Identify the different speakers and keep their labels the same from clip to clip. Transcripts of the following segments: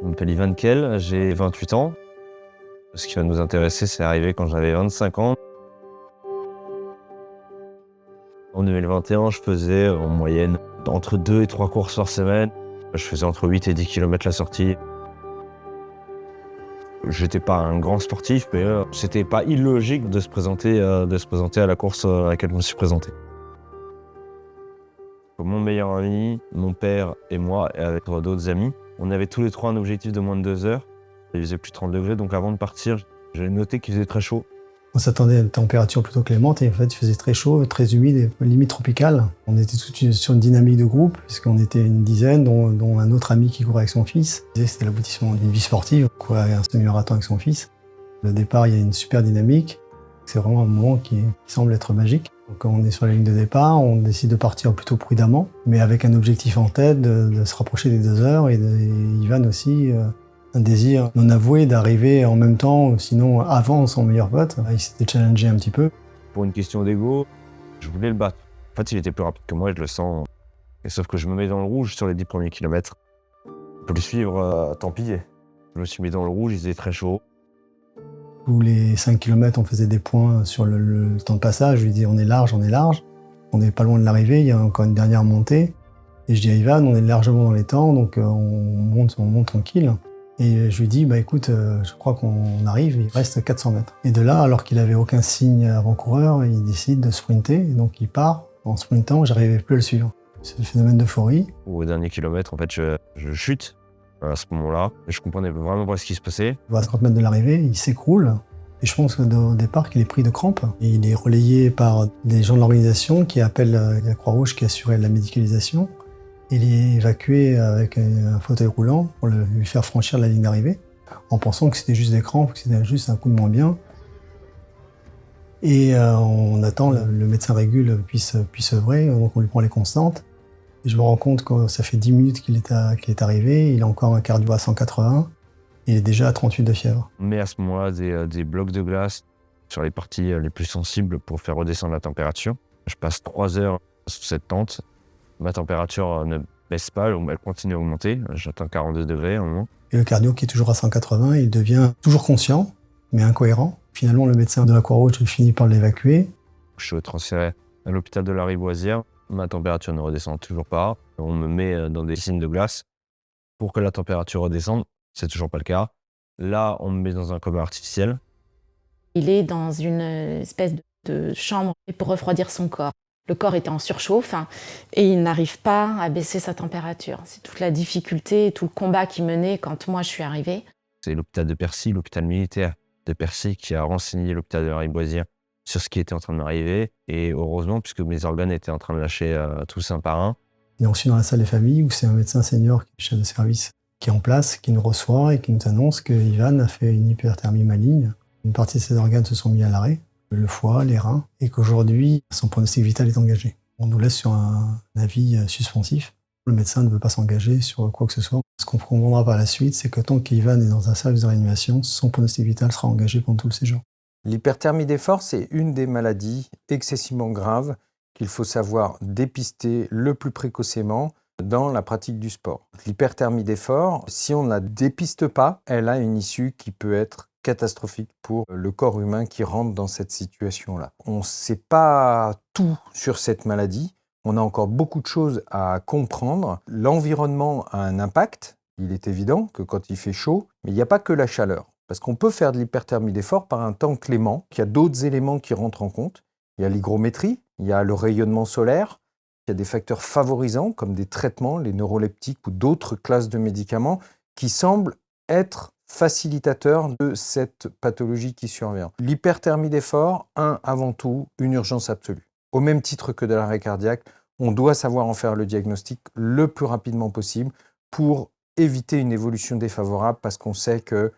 Speaker 1: Je m'appelle Ivan Kell, j'ai 28 ans. Ce qui va nous intéresser, c'est arrivé quand j'avais 25 ans. En 2021, je faisais en moyenne entre 2 et 3 courses par semaine. Je faisais entre 8 et 10 km la sortie. J'étais pas un grand sportif, mais c'était pas illogique de se présenter à la course à laquelle je me suis présenté. Mon meilleur ami, mon père et moi, et avec d'autres amis, on avait tous les trois un objectif de moins de 2 heures. Il faisait plus de 30 degrés, donc avant de partir, j'ai noté qu'il faisait très chaud.
Speaker 2: On s'attendait à une température plutôt clémente et en fait il faisait très chaud, très humide et limite tropicale. On était tout sur une dynamique de groupe puisqu'on était une dizaine, dont un autre ami qui courait avec son fils. C'était l'aboutissement d'une vie sportive, courir un semi-marathon avec son fils. Le départ, il y a une super dynamique. C'est vraiment un moment qui semble être magique. Donc, quand on est sur la ligne de départ, on décide de partir plutôt prudemment, mais avec un objectif en tête de se rapprocher des 2 heures et Ivan aussi. Un désir non avoué d'arriver en même temps, sinon avant son meilleur pote. Il s'était challengé un petit peu.
Speaker 1: Pour une question d'ego, je voulais le battre. En fait, il était plus rapide que moi et je le sens. Et sauf que je me mets dans le rouge sur les 10 premiers kilomètres. Pour le suivre, tant pis. Je me suis mis dans le rouge, il faisait très chaud.
Speaker 2: Tous les 5 km, on faisait des points sur le temps de passage. Je lui dis on est large. On n'est pas loin de l'arrivée, il y a encore une dernière montée. Et je dis à Ivan, on est largement dans les temps, donc on monte tranquille. Et je lui dis, écoute, je crois qu'on arrive, il reste 400 mètres. Et de là, alors qu'il n'avait aucun signe avant-coureur, il décide de sprinter, et donc il part. En sprintant, j'arrivais plus à le suivre. C'est le phénomène d'euphorie.
Speaker 1: Au dernier kilomètre, en fait, je chute à ce moment-là. Je comprenais vraiment pas ce qui se passait.
Speaker 2: À 50 mètres de l'arrivée, il s'écroule. Et je pense au départ qu'il est pris de crampes. Et il est relayé par des gens de l'organisation qui appellent la Croix-Rouge qui assurait la médicalisation. Il est évacué avec un fauteuil roulant pour lui faire franchir la ligne d'arrivée, en pensant que c'était juste des crampes, que c'était juste un coup de moins bien. Et on attend le médecin régule puisse œuvrer, donc on lui prend les constantes. Et je me rends compte que ça fait 10 minutes qu'il est arrivé, il a encore un cardio à 180, et il est déjà à 38 de fièvre.
Speaker 1: On met à ce moment-là des blocs de glace sur les parties les plus sensibles pour faire redescendre la température. Je passe 3 heures sous cette tente. Ma température ne baisse pas, elle continue à augmenter. J'atteins 42 degrés à un moment.
Speaker 2: Et le cardio qui est toujours à 180, il devient toujours conscient, mais incohérent. Finalement, le médecin de la Croix-Rouge finit par l'évacuer.
Speaker 1: Je suis transféré à l'hôpital de la Rivoisière. Ma température ne redescend toujours pas. On me met dans des piscines de glace pour que la température redescende. C'est toujours pas le cas. Là, on me met dans un coma artificiel.
Speaker 3: Il est dans une espèce de chambre pour refroidir son corps. Le corps était en surchauffe et il n'arrive pas à baisser sa température. C'est toute la difficulté et tout le combat qu'il menait quand moi je suis arrivée.
Speaker 1: C'est l'hôpital de Percy, l'hôpital militaire de Percy qui a renseigné l'hôpital de la Rivoisière sur ce qui était en train de m'arriver. Et heureusement, puisque mes organes étaient en train de lâcher tous un par un.
Speaker 2: Il est reçu dans la salle des familles où c'est un médecin senior, chef de service, qui est en place, qui nous reçoit et qui nous annonce que Ivan a fait une hyperthermie maligne. Une partie de ses organes se sont mis à l'arrêt. Le foie, les reins, et qu'aujourd'hui, son pronostic vital est engagé. On nous laisse sur un avis suspensif. Le médecin ne veut pas s'engager sur quoi que ce soit. Ce qu'on comprendra par la suite, c'est que tant qu'Ivan est dans un service de réanimation, son pronostic vital sera engagé pendant tout le séjour.
Speaker 4: L'hyperthermie d'effort, c'est une des maladies excessivement graves qu'il faut savoir dépister le plus précocement dans la pratique du sport. L'hyperthermie d'effort, si on ne la dépiste pas, elle a une issue qui peut être catastrophique pour le corps humain qui rentre dans cette situation-là. On ne sait pas tout sur cette maladie, on a encore beaucoup de choses à comprendre. L'environnement a un impact, il est évident que quand il fait chaud, mais il n'y a pas que la chaleur. Parce qu'on peut faire de l'hyperthermie d'effort par un temps clément, il y a d'autres éléments qui rentrent en compte. Il y a l'hygrométrie, il y a le rayonnement solaire, il y a des facteurs favorisants comme des traitements, les neuroleptiques ou d'autres classes de médicaments qui semblent être facilitateur de cette pathologie qui survient. L'hyperthermie d'effort, avant tout, une urgence absolue. Au même titre que de l'arrêt cardiaque, on doit savoir en faire le diagnostic le plus rapidement possible pour éviter une évolution défavorable parce qu'on sait que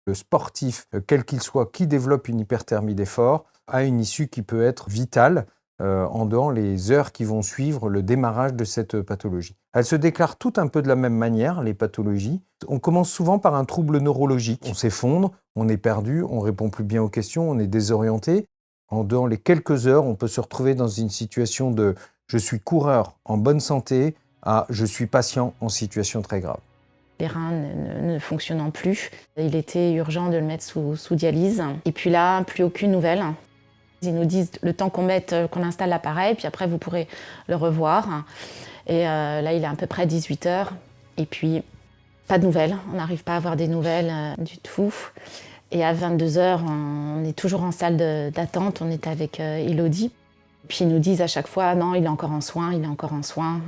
Speaker 4: le sportif, quel qu'il soit, qui développe une hyperthermie d'effort, a une issue qui peut être vitale en dehors les heures qui vont suivre le démarrage de cette pathologie. Elles se déclarent toutes un peu de la même manière, les pathologies. On commence souvent par un trouble neurologique. On s'effondre, on est perdu, on répond plus bien aux questions, on est désorienté. En dehors les quelques heures, on peut se retrouver dans une situation de « je suis coureur en bonne santé » à « je suis patient en situation très grave ».
Speaker 3: Les reins ne fonctionnant plus. Il était urgent de le mettre sous dialyse. Et puis là, plus aucune nouvelle. Ils nous disent le temps qu'on installe l'appareil, puis après vous pourrez le revoir. Et là, il est à peu près 18h. Et puis, pas de nouvelles. On n'arrive pas à avoir des nouvelles du tout. Et à 22h, on est toujours en salle d'attente. On est avec Elodie. Puis ils nous disent à chaque fois, non, il est encore en soins, il est encore en soins.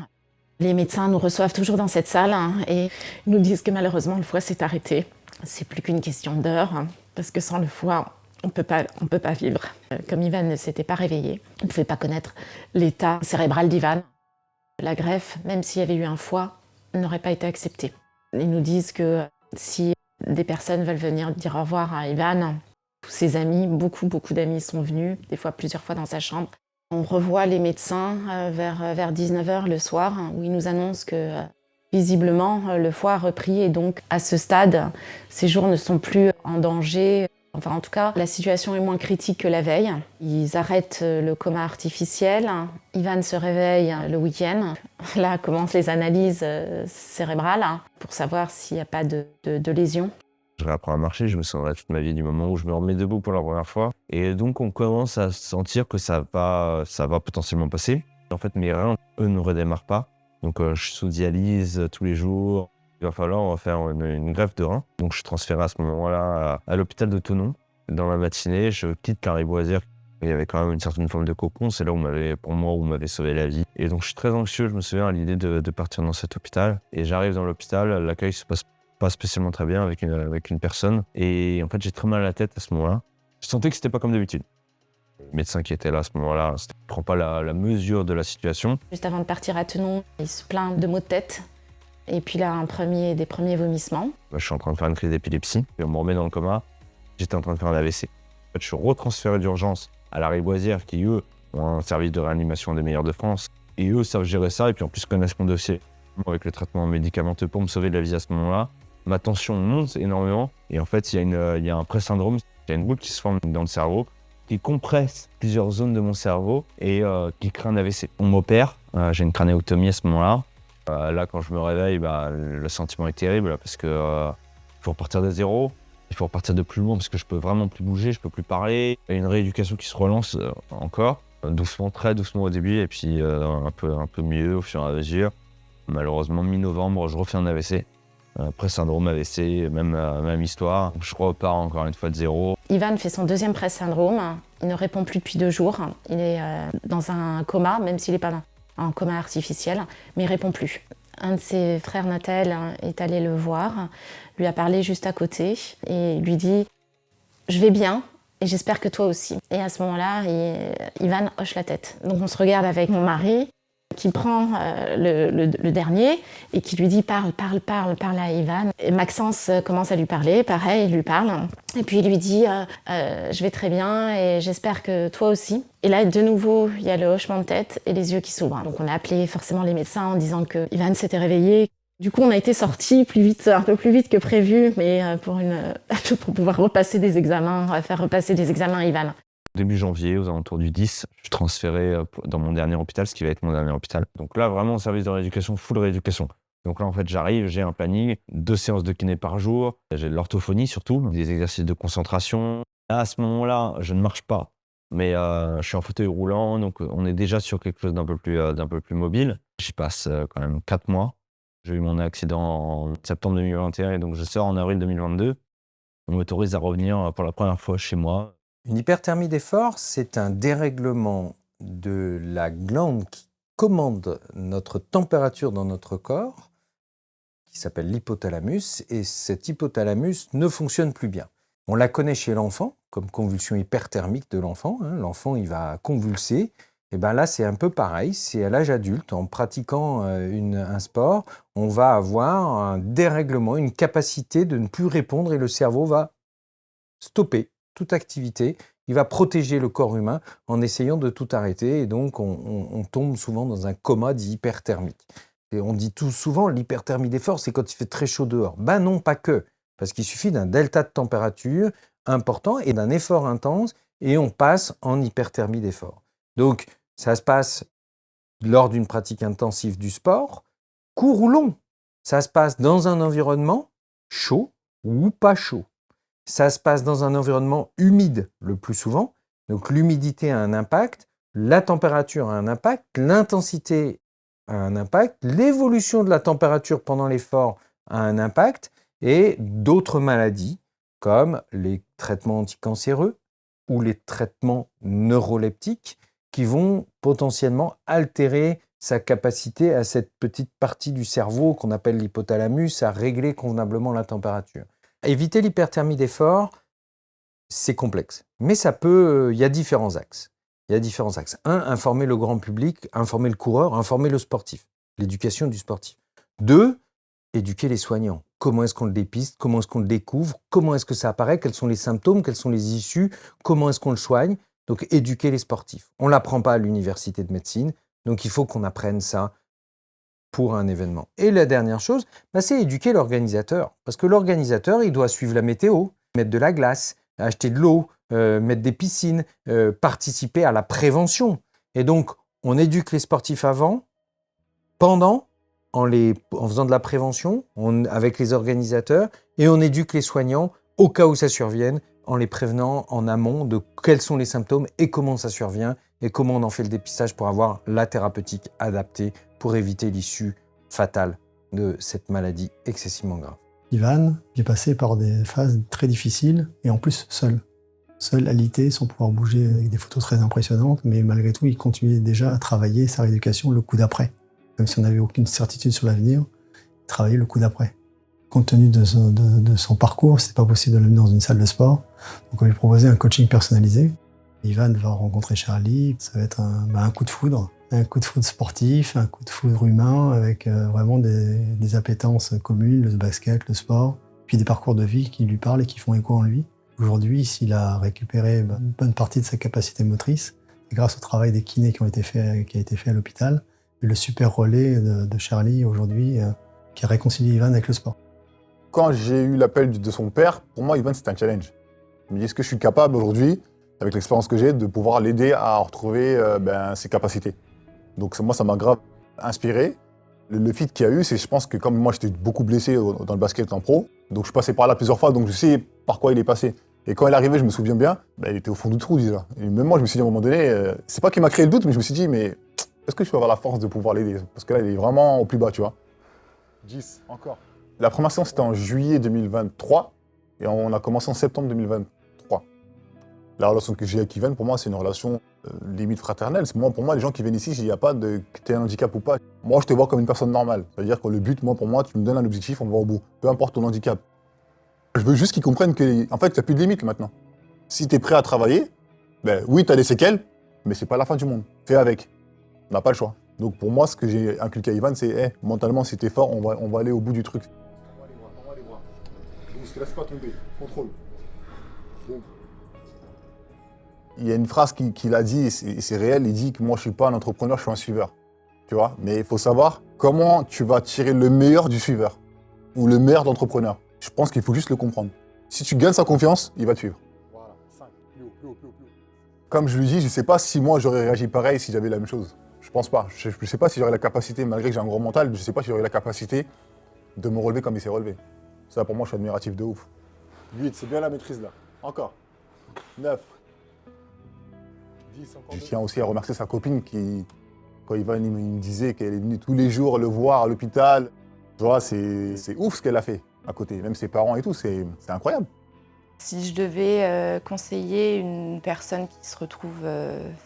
Speaker 3: Les médecins nous reçoivent toujours dans cette salle et nous disent que malheureusement, le foie s'est arrêté. C'est plus qu'une question d'heure, parce que sans le foie, on peut pas vivre. Comme Ivan ne s'était pas réveillé, on ne pouvait pas connaître l'état cérébral d'Ivan. La greffe, même s'il y avait eu un foie, n'aurait pas été acceptée. Ils nous disent que si des personnes veulent venir dire au revoir à Ivan, tous ses amis, beaucoup d'amis sont venus, des fois plusieurs fois dans sa chambre. On revoit les médecins vers 19h le soir, où ils nous annoncent que visiblement le foie a repris et donc à ce stade, ces jours ne sont plus en danger. Enfin, en tout cas, la situation est moins critique que la veille. Ils arrêtent le coma artificiel. Ivan se réveille le week-end. Là commencent les analyses cérébrales pour savoir s'il n'y a pas de lésion.
Speaker 1: Je réapprends à marcher, je me souviendrai toute ma vie du moment où je me remets debout pour la première fois. Et donc, on commence à sentir que ça va potentiellement passer. En fait, mes reins, eux, ne redémarrent pas. Donc, je suis sous dialyse tous les jours. Il va falloir faire une greffe de rein. Donc, je suis transféré à ce moment-là à l'hôpital de Thonon. Dans la matinée, je quitte la Riboisière. Il y avait quand même une certaine forme de cocon. C'est là où m'avait sauvé la vie. Et donc, je suis très anxieux, je me souviens, à l'idée de partir dans cet hôpital. Et j'arrive dans l'hôpital, l'accueil se passe pas spécialement très bien avec une personne. Et en fait, j'ai très mal à la tête à ce moment-là. Je sentais que c'était pas comme d'habitude. Le médecin qui était là à ce moment-là ne prend pas la mesure de la situation.
Speaker 3: Juste avant de partir à Thonon, il se plaint de maux de tête. Et puis là, des premiers vomissements.
Speaker 1: Je suis en train de faire une crise d'épilepsie. Et on me remet dans le coma. J'étais en train de faire un AVC. En fait, je suis retransféré d'urgence à la Riboisière qui, eux, ont un service de réanimation des meilleurs de France. Et eux savent gérer ça. Et puis en plus, connaissent mon dossier. Avec le traitement médicamenteux pour me sauver de la vie à ce moment-là. Ma tension monte énormément et en fait, il y a un pré-syndrome, il y a une boule qui se forme dans le cerveau qui compresse plusieurs zones de mon cerveau et qui crée un AVC. On m'opère, j'ai une crânéotomie à ce moment-là. Là, quand je me réveille, le sentiment est terrible parce que il faut repartir de zéro, il faut repartir de plus loin parce que je peux vraiment plus bouger, je peux plus parler. Il y a une rééducation qui se relance encore, doucement, très doucement au début et puis un peu mieux au fur et à mesure. Malheureusement, mi-novembre, je refais un AVC. Pré-syndrome, AVC, même histoire. Je repars encore une fois de zéro.
Speaker 3: Ivan fait son deuxième pré-syndrome. Il ne répond plus depuis 2 jours. Il est dans un coma, même s'il n'est pas en coma artificiel, mais il ne répond plus. Un de ses frères Nathel est allé le voir, lui a parlé juste à côté et lui dit « Je vais bien et j'espère que toi aussi ». Et à ce moment-là, Ivan hoche la tête. Donc on se regarde avec mon mari, qui prend le dernier et qui lui dit parle à Ivan. Et Maxence commence à lui parler, pareil, il lui parle. Et puis il lui dit je vais très bien et j'espère que toi aussi. Et là, de nouveau, il y a le hochement de tête et les yeux qui s'ouvrent. Donc on a appelé forcément les médecins en disant que Ivan s'était réveillé. Du coup, on a été sortis un peu plus vite que prévu, mais pour pouvoir repasser des examens, faire repasser des examens à Ivan.
Speaker 1: Début janvier, aux alentours du 10, je suis transféré dans mon dernier hôpital, ce qui va être mon dernier hôpital. Donc là, vraiment, service de rééducation, full rééducation. Donc là, en fait, j'arrive, j'ai un planning, 2 séances de kiné par jour, j'ai de l'orthophonie surtout, des exercices de concentration. Là, à ce moment-là, je ne marche pas, mais je suis en fauteuil roulant, donc on est déjà sur quelque chose d'un peu plus mobile. J'y passe quand même 4 mois. J'ai eu mon accident en septembre 2021 et donc je sors en avril 2022. On m'autorise à revenir pour la première fois chez moi.
Speaker 4: Une hyperthermie d'effort, c'est un dérèglement de la glande qui commande notre température dans notre corps, qui s'appelle l'hypothalamus, et cet hypothalamus ne fonctionne plus bien. On la connaît chez l'enfant, comme convulsion hyperthermique de l'enfant. L'enfant, il va convulser. Et bien là, c'est un peu pareil. C'est à l'âge adulte, en pratiquant un sport, on va avoir un dérèglement, une capacité de ne plus répondre et le cerveau va stopper toute activité, il va protéger le corps humain en essayant de tout arrêter et donc on tombe souvent dans un coma dit hyperthermique. Et on dit tout souvent l'hyperthermie d'effort, c'est quand il fait très chaud dehors. Ben non, pas que, parce qu'il suffit d'un delta de température important et d'un effort intense et on passe en hyperthermie d'effort. Donc ça se passe lors d'une pratique intensive du sport, court ou long. Ça se passe dans un environnement chaud ou pas chaud. Ça se passe dans un environnement humide le plus souvent. Donc l'humidité a un impact, la température a un impact, l'intensité a un impact, l'évolution de la température pendant l'effort a un impact et d'autres maladies comme les traitements anticancéreux ou les traitements neuroleptiques qui vont potentiellement altérer sa capacité à cette petite partie du cerveau qu'on appelle l'hypothalamus à régler convenablement la température. Éviter l'hyperthermie d'effort, c'est complexe. Mais il y a différents axes. Un, informer le grand public, informer le coureur, informer le sportif, l'éducation du sportif. Deux, éduquer les soignants. Comment est-ce qu'on le dépiste? Comment est-ce qu'on le découvre? Comment est-ce que ça apparaît? Quels sont les symptômes? Quelles sont les issues? Comment est-ce qu'on le soigne? Donc, éduquer les sportifs. On ne l'apprend pas à l'université de médecine, donc il faut qu'on apprenne ça pour un événement. Et la dernière chose, c'est éduquer l'organisateur. Parce que l'organisateur, il doit suivre la météo, mettre de la glace, acheter de l'eau, mettre des piscines, participer à la prévention. Et donc, on éduque les sportifs avant, pendant, en faisant de la prévention avec les organisateurs, et on éduque les soignants au cas où ça survienne, en les prévenant en amont de quels sont les symptômes et comment ça survient, et comment on en fait le dépistage pour avoir la thérapeutique adaptée pour éviter l'issue fatale de cette maladie excessivement grave.
Speaker 2: Ivan est passé par des phases très difficiles et en plus seul. Seul, alité, sans pouvoir bouger avec des photos très impressionnantes, mais malgré tout, il continuait déjà à travailler sa rééducation le coup d'après. Même si on n'avait aucune certitude sur l'avenir, il travaillait le coup d'après. Compte tenu de son parcours, c'était pas possible de l'amener dans une salle de sport. Donc on lui proposait un coaching personnalisé. Ivan va rencontrer Charlie, ça va être un coup de foudre. Un coup de foudre sportif, un coup de foudre humain, avec vraiment des appétences communes, le basket, le sport, puis des parcours de vie qui lui parlent et qui font écho en lui. Aujourd'hui, s'il a récupéré une bonne partie de sa capacité motrice, c'est grâce au travail des kinés qui a été fait à l'hôpital, et le super relais de Charlie aujourd'hui, qui a réconcilié Ivan avec le sport.
Speaker 5: Quand j'ai eu l'appel de son père, pour moi, Ivan, c'était un challenge. Je me dis, est-ce que je suis capable aujourd'hui, avec l'expérience que j'ai, de pouvoir l'aider à retrouver ses capacités? Donc moi, ça m'a grave inspiré. Le fit qu'il y a eu, c'est je pense que comme moi, j'étais beaucoup blessé dans le basket en pro, donc je suis passé par là plusieurs fois, donc je sais par quoi il est passé. Et quand il est arrivé, je me souviens bien, il était au fond du trou déjà. Et même moi, je me suis dit à un moment donné, c'est pas qu'il m'a créé le doute, mais je me suis dit, mais est-ce que je peux avoir la force de pouvoir l'aider? Parce que là, il est vraiment au plus bas, tu vois. 10, encore. La première séance, c'était en juillet 2023, et on a commencé en septembre 2023. La relation que j'ai avec Ivan, pour moi, c'est une relation limite fraternelle. Pour moi, les gens qui viennent ici, il n'y a pas de que tu aies un handicap ou pas. Moi, je te vois comme une personne normale. C'est-à-dire que le but, pour moi, tu me donnes un objectif, on va au bout. Peu importe ton handicap. Je veux juste qu'ils comprennent qu'en fait, il n'y a plus de limite maintenant. Si tu es prêt à travailler, oui, tu as des séquelles, mais c'est pas la fin du monde. Fais avec. On n'a pas le choix. Donc pour moi, ce que j'ai inculqué à Ivan, c'est mentalement, si tu es fort, on va aller au bout du truc. On va aller voir. Donc, laisse pas tomber. Contrôle. Bon. Il y a une phrase qu'il a dit, et c'est réel, il dit que moi je suis pas un entrepreneur, je suis un suiveur. Tu vois? Mais il faut savoir comment tu vas tirer le meilleur du suiveur ou le meilleur de l'entrepreneur. Je pense qu'il faut juste le comprendre. Si tu gagnes sa confiance, il va te suivre. Voilà, 5, plus haut. Comme je lui dis, je sais pas si moi j'aurais réagi pareil si j'avais la même chose. Je pense pas. Je sais pas si j'aurais la capacité, malgré que j'ai un gros mental, je sais pas si j'aurais la capacité de me relever comme il s'est relevé. Ça pour moi je suis admiratif de ouf. 8, c'est bien la maîtrise là. Encore. 9. Je tiens aussi à remercier sa copine qui, quand Ivan il me disait qu'elle est venue tous les jours le voir à l'hôpital. Tu vois, c'est ouf ce qu'elle a fait à côté. Même ses parents et tout, c'est incroyable.
Speaker 6: Si je devais conseiller une personne qui se retrouve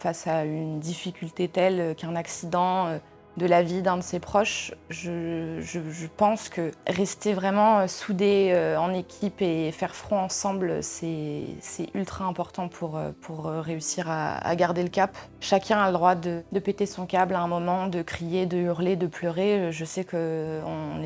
Speaker 6: face à une difficulté telle qu'un accident de la vie d'un de ses proches, je pense que rester vraiment soudés en équipe et faire front ensemble, c'est ultra important pour réussir à garder le cap. Chacun a le droit de péter son câble à un moment, de crier, de hurler, de pleurer. Je sais qu'on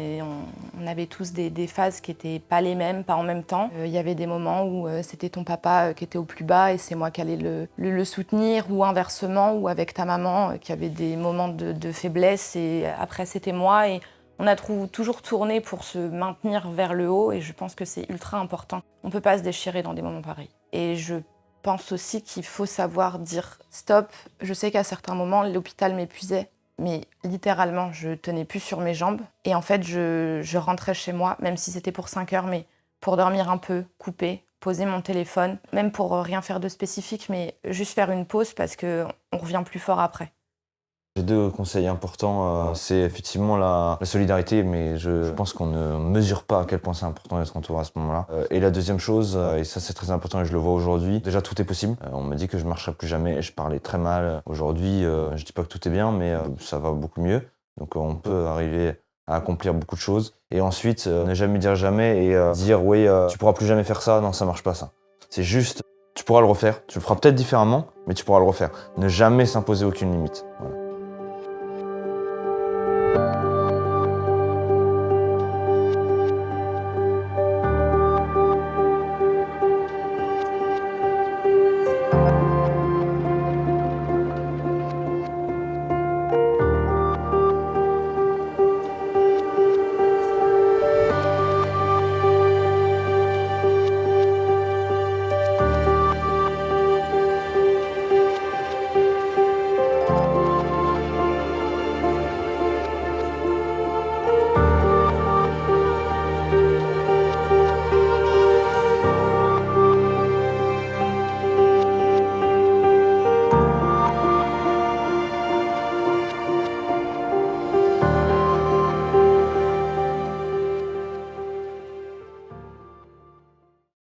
Speaker 6: avait tous des phases qui n'étaient pas les mêmes, pas en même temps. Il y avait des moments où c'était ton papa qui était au plus bas et c'est moi qui allais le soutenir, ou inversement, ou avec ta maman qui avait des moments de faiblesse et après c'était moi, et on a toujours tourné pour se maintenir vers le haut, et je pense que c'est ultra important. On ne peut pas se déchirer dans des moments pareils. Et je pense aussi qu'il faut savoir dire stop. Je sais qu'à certains moments l'hôpital m'épuisait, mais littéralement, je tenais plus sur mes jambes. Et en fait, je rentrais chez moi, même si c'était pour 5 heures, mais pour dormir un peu, couper, poser mon téléphone, même pour rien faire de spécifique, mais juste faire une pause parce qu'on revient plus fort après.
Speaker 1: J'ai 2 conseils importants, c'est effectivement la solidarité, mais je pense qu'on ne mesure pas à quel point c'est important d'être entouré à ce moment-là. Et la deuxième chose, et ça c'est très important et je le vois aujourd'hui, déjà tout est possible. On m'a dit que je marcherais plus jamais et je parlais très mal. Aujourd'hui, je dis pas que tout est bien, mais ça va beaucoup mieux. Donc on peut arriver à accomplir beaucoup de choses. Et ensuite, ne jamais dire jamais et dire oui, tu pourras plus jamais faire ça, non ça marche pas ça. C'est juste, tu pourras le refaire, tu le feras peut-être différemment, mais tu pourras le refaire. Ne jamais s'imposer aucune limite. Voilà.